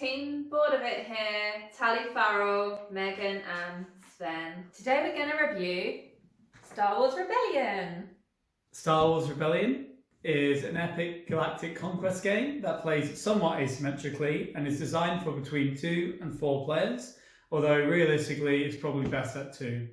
Team Bored of It here, Tally Farrell, Megan and Sven. Today we're going to review Star Wars Rebellion. Star Wars Rebellion is an epic galactic conquest game that plays somewhat asymmetrically and is designed for between 2 and 4 players, although realistically it's probably best at 2.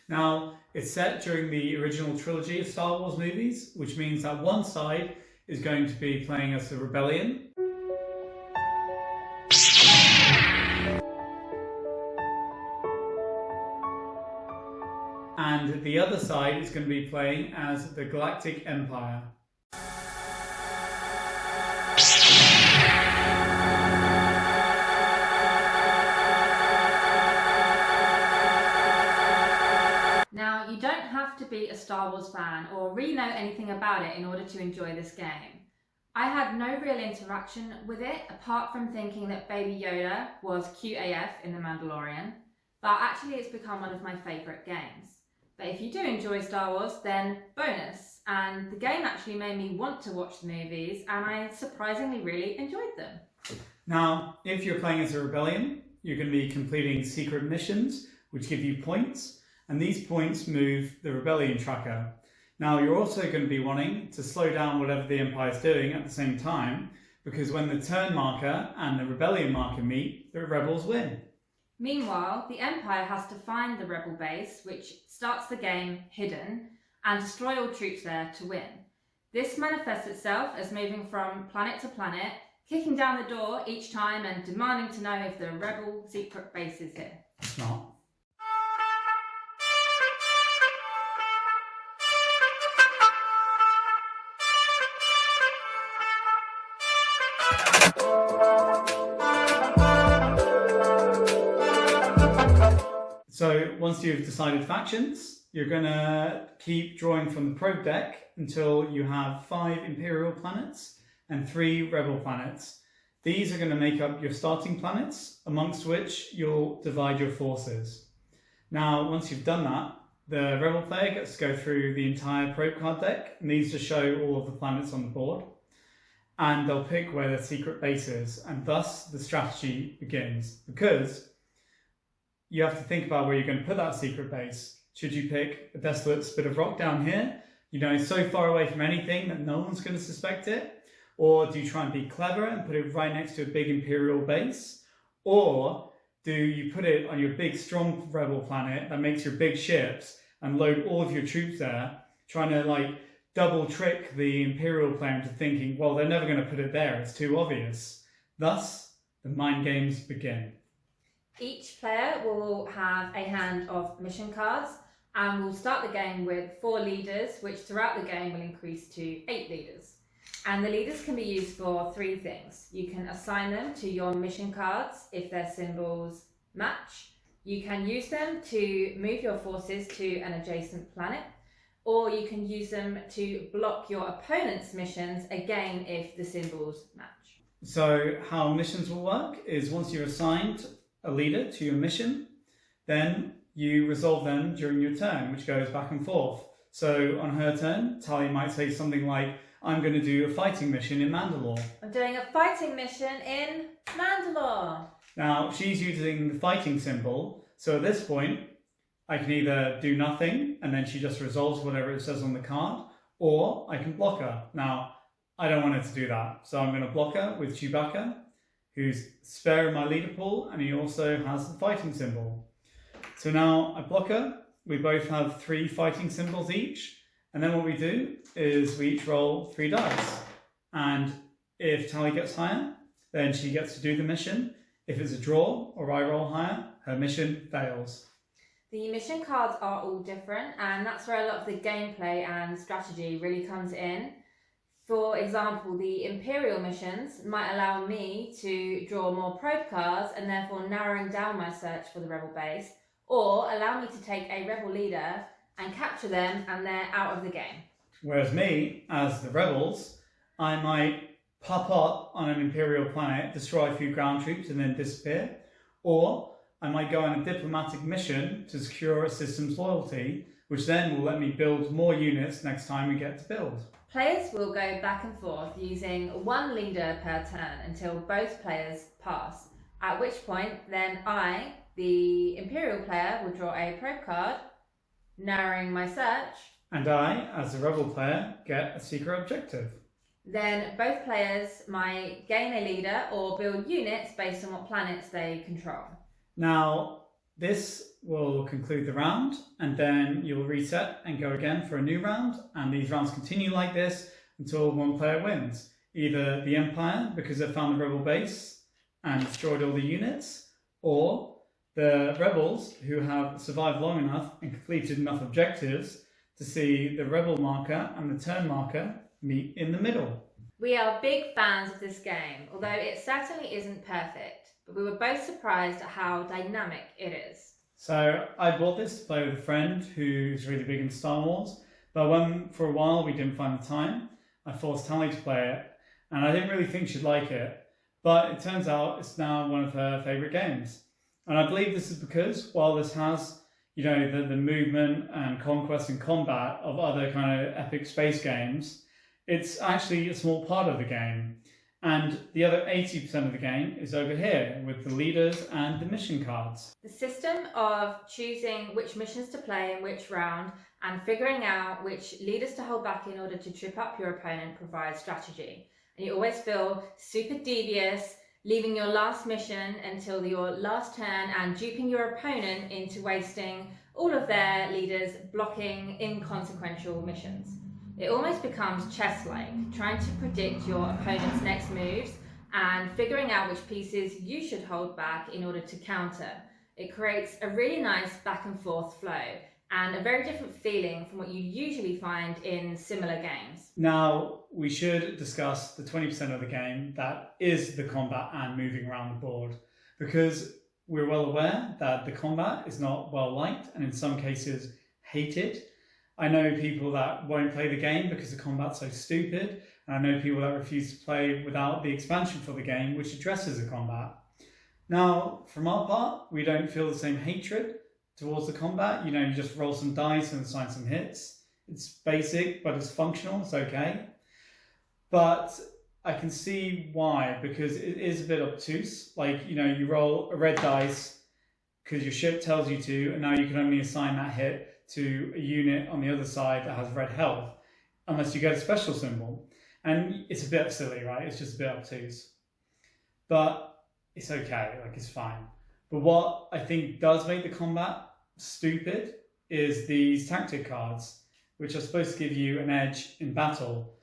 Now, it's set during the original trilogy of Star Wars movies, which means that one side is going to be playing as the Rebellion, and the other side is going to be playing as the Galactic Empire. Now, you don't have to be a Star Wars fan or really know anything about it in order to enjoy this game. I had no real interaction with it apart from thinking that Baby Yoda was cute AF in The Mandalorian, but actually it's become one of my favourite games. But if you do enjoy Star Wars, then bonus. And the game actually made me want to watch the movies, and I surprisingly really enjoyed them. Now, if you're playing as a Rebellion, you're going to be completing secret missions, which give you points, and these points move the Rebellion tracker. Now, you're also going to be wanting to slow down whatever the Empire is doing at the same time, because when the turn marker and the Rebellion marker meet, the Rebels win. Meanwhile, the Empire has to find the Rebel base, which starts the game hidden, and destroy all troops there to win. This manifests itself as moving from planet to planet, kicking down the door each time and demanding to know if the Rebel secret base is here. It's not. So once you've decided factions, you're going to keep drawing from the probe deck until you have 5 Imperial planets and 3 Rebel planets. These are going to make up your starting planets, amongst which you'll divide your forces. Now, once you've done that, the Rebel player gets to go through the entire probe card deck, and these just show all of the planets on the board. And they'll pick where their secret base is, and thus the strategy begins. Because you have to think about where you're going to put that secret base. Should you pick a desolate spit of rock down here, so far away from anything that no one's going to suspect it? Or do you try and be clever and put it right next to a big Imperial base? Or do you put it on your big strong Rebel planet that makes your big ships and load all of your troops there, trying to double trick the Imperial player into thinking, well, they're never going to put it there, it's too obvious. Thus, the mind games begin. Each player will have a hand of mission cards, and we'll start the game with 4 leaders, which throughout the game will increase to 8 leaders. And the leaders can be used for 3 things. You can assign them to your mission cards if their symbols match. You can use them to move your forces to an adjacent planet, or you can use them to block your opponent's missions, again if the symbols match. So how missions will work is once you're assigned a leader to your mission, then you resolve them during your turn, which goes back and forth. So on her turn, Tally might say something like, I'm going to do a fighting mission in Mandalore. I'm doing a fighting mission in Mandalore. Now, she's using the fighting symbol, so at this point, I can either do nothing, and then she just resolves whatever it says on the card, or I can block her. Now, I don't want her to do that, so I'm going to block her with Chewbacca, who's spare in my leader pool, and he also has the fighting symbol. So now I block her, we both have 3 fighting symbols each, and then what we do is we each roll 3 dice. And if Tally gets higher, then she gets to do the mission. If it's a draw or I roll higher, her mission fails. The mission cards are all different, and that's where a lot of the gameplay and strategy really comes in. For example, the Imperial missions might allow me to draw more probe cards and therefore narrowing down my search for the Rebel base, or allow me to take a Rebel leader and capture them and they're out of the game. Whereas me, as the Rebels, I might pop up on an Imperial planet, destroy a few ground troops and then disappear, or I might go on a diplomatic mission to secure a system's loyalty, which then will let me build more units next time we get to build. Players will go back and forth using one leader per turn until both players pass. At which point, then I, the Imperial player, will draw a probe card, narrowing my search. And I, as the rebel player, get a secret objective. Then both players might gain a leader or build units based on what planets they control. Now, this will conclude the round, and then you'll reset and go again for a new round, and these rounds continue like this until one player wins. Either the Empire, because they've found the rebel base and destroyed all the units, or the rebels, who have survived long enough and completed enough objectives to see the rebel marker and the turn marker meet in the middle. We are big fans of this game, although it certainly isn't perfect, but we were both surprised at how dynamic it is. So I bought this to play with a friend who's really big in Star Wars, but when for a while we didn't find the time, I forced Tally to play it, and I didn't really think she'd like it, but it turns out it's now one of her favourite games. And I believe this is because while this has, you know, the movement and conquest and combat of other kind of epic space games, it's actually a small part of the game. And the other 80% of the game is over here with the leaders and the mission cards. The system of choosing which missions to play in which round and figuring out which leaders to hold back in order to trip up your opponent provides strategy. And you always feel super devious, leaving your last mission until your last turn and duping your opponent into wasting all of their leaders blocking inconsequential missions. It almost becomes chess-like, trying to predict your opponent's next moves and figuring out which pieces you should hold back in order to counter. It creates a really nice back and forth flow and a very different feeling from what you usually find in similar games. Now, we should discuss the 20% of the game that is the combat and moving around the board, because we're well aware that the combat is not well liked and in some cases hated. I know people that won't play the game because the combat's so stupid, and I know people that refuse to play without the expansion for the game, which addresses the combat. Now, from our part, we don't feel the same hatred towards the combat. You know, you just roll some dice and assign some hits. It's basic, but it's functional, it's okay. But I can see why, because it is a bit obtuse. Like, you know, you roll a red dice because your ship tells you to, and now you can only assign that hit to a unit on the other side that has red health, unless you get a special symbol. And it's a bit silly, right? It's just a bit obtuse. But it's okay, like it's fine. But what I think does make the combat stupid is these tactic cards, which are supposed to give you an edge in battle.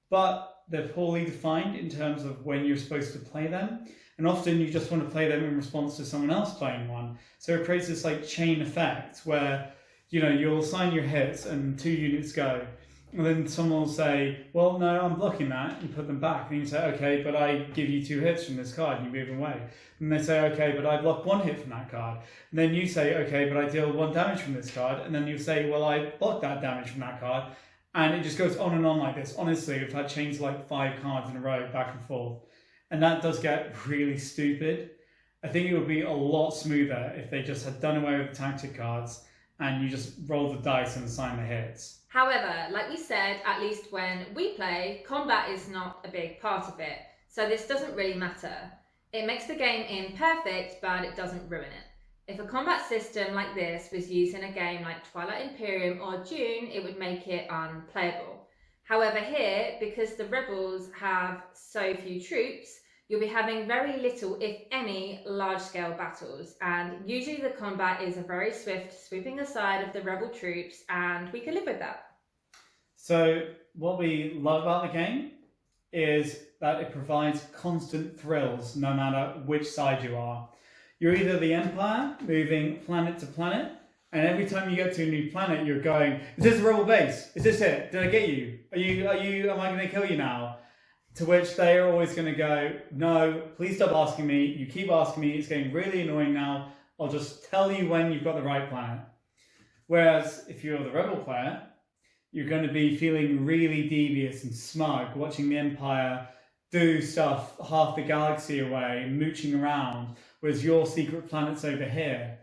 But they're poorly defined in terms of when you're supposed to play them. And often you just want to play them in response to someone else playing one. So it creates this like chain effect where, you know, you'll assign your hits and 2 units go. And then someone will say, well, no, I'm blocking that, and put them back. And you say, okay, but I give you 2 hits from this card, and you move them away. And they say, okay, but I block 1 hit from that card. And then you say, okay, but I deal 1 damage from this card. And then you say, well, I block that damage from that card. And it just goes on and on like this. Honestly, I've had chains like 5 cards in a row, back and forth. And that does get really stupid. I think it would be a lot smoother if they just had done away with the tactic cards and you just roll the dice and assign the hits. However, like we said, at least when we play, combat is not a big part of it, so this doesn't really matter. It makes the game imperfect, but it doesn't ruin it. If a combat system like this was used in a game like Twilight Imperium or Dune, it would make it unplayable. However here, because the rebels have so few troops, you'll be having very little, if any, large-scale battles, and usually the combat is a very swift sweeping aside of the rebel troops, and we can live with that. So what we love about the game is that it provides constant thrills no matter which side you are. You're either the Empire, moving planet to planet, and every time you get to a new planet, you're going, is this a rebel base? Is this it? Did I get you? Am I going to kill you now? To which they are always going to go, no, please stop asking me. You keep asking me. It's getting really annoying now. I'll just tell you when you've got the right planet. Whereas if you're the rebel player, you're going to be feeling really devious and smug, watching the Empire do stuff half the galaxy away, mooching around, whereas your secret planet's over here.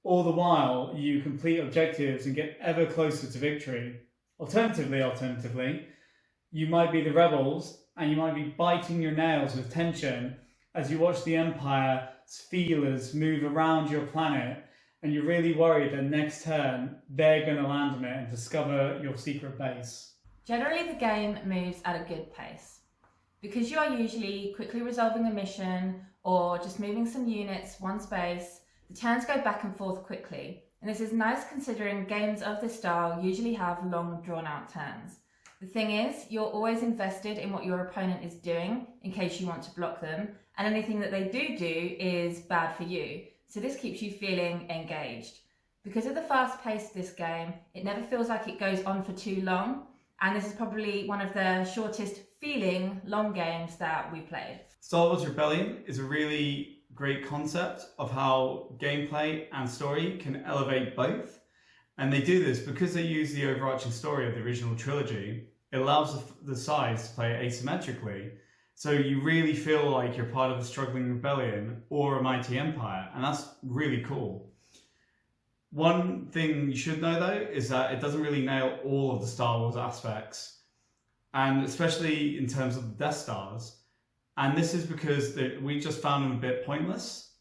All the while, you complete objectives and get ever closer to victory. Alternatively, you might be the rebels and you might be biting your nails with tension as you watch the Empire's feelers move around your planet, and you're really worried that next turn they're going to land on it and discover your secret base. Generally, the game moves at a good pace. Because you are usually quickly resolving a mission or just moving some units one space, the turns go back and forth quickly. And this is nice considering games of this style usually have long drawn out turns. The thing is, you're always invested in what your opponent is doing in case you want to block them, and anything that they do is bad for you. So this keeps you feeling engaged. Because of the fast pace of this game, it never feels like it goes on for too long, and this is probably one of the shortest feeling long games that we played. Star Wars Rebellion is a really great concept of how gameplay and story can elevate both. And they do this because they use the overarching story of the original trilogy. It allows the sides to play asymmetrically. So you really feel like you're part of a struggling rebellion or a mighty empire. And that's really cool. One thing you should know though is that it doesn't really nail all of the Star Wars aspects. And especially in terms of the Death Stars. And this is because we just found them a bit pointless.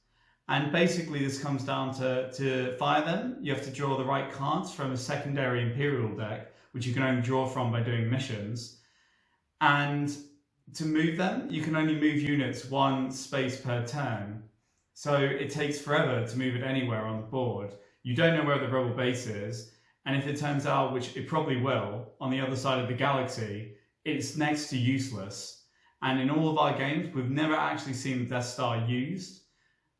And basically this comes down to fire them, you have to draw the right cards from a secondary Imperial deck, which you can only draw from by doing missions. And to move them, you can only move units one space per turn. So it takes forever to move it anywhere on the board. You don't know where the rebel base is. And if it turns out, which it probably will, on the other side of the galaxy, it's next to useless. And in all of our games, we've never actually seen the Death Star used.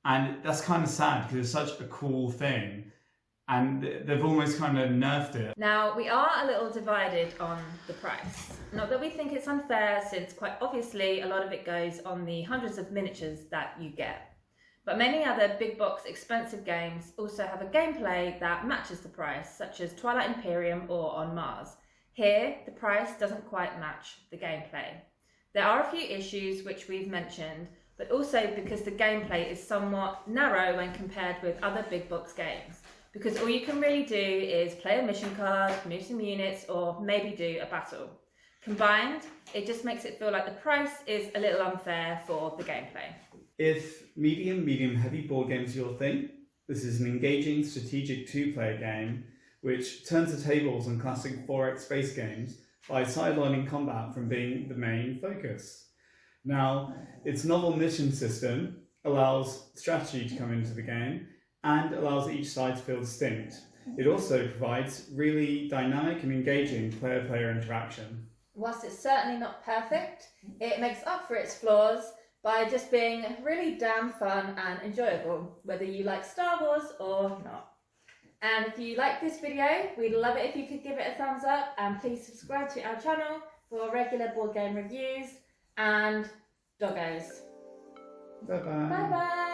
And that's kind of sad because it's such a cool thing. And they've almost kind of nerfed it. Now, we are a little divided on the price. Not that we think it's unfair, since quite obviously a lot of it goes on the hundreds of miniatures that you get. But many other big box expensive games also have a gameplay that matches the price, such as Twilight Imperium or On Mars. Here, the price doesn't quite match the gameplay. There are a few issues which we've mentioned, but also because the gameplay is somewhat narrow when compared with other big box games. Because all you can really do is play a mission card, move some units, or maybe do a battle. Combined, it just makes it feel like the price is a little unfair for the gameplay. If medium heavy board games are your thing, this is an engaging strategic two-player game which turns the tables on classic 4X space games by sidelining combat from being the main focus. Now, its novel mission system allows strategy to come into the game and allows each side to feel distinct. It also provides really dynamic and engaging player-player interaction. Whilst it's certainly not perfect, it makes up for its flaws by just being really damn fun and enjoyable, whether you like Star Wars or not. And if you like this video, we'd love it if you could give it a thumbs up, and please subscribe to our channel for regular board game reviews and doggos. Bye-bye. Bye-bye.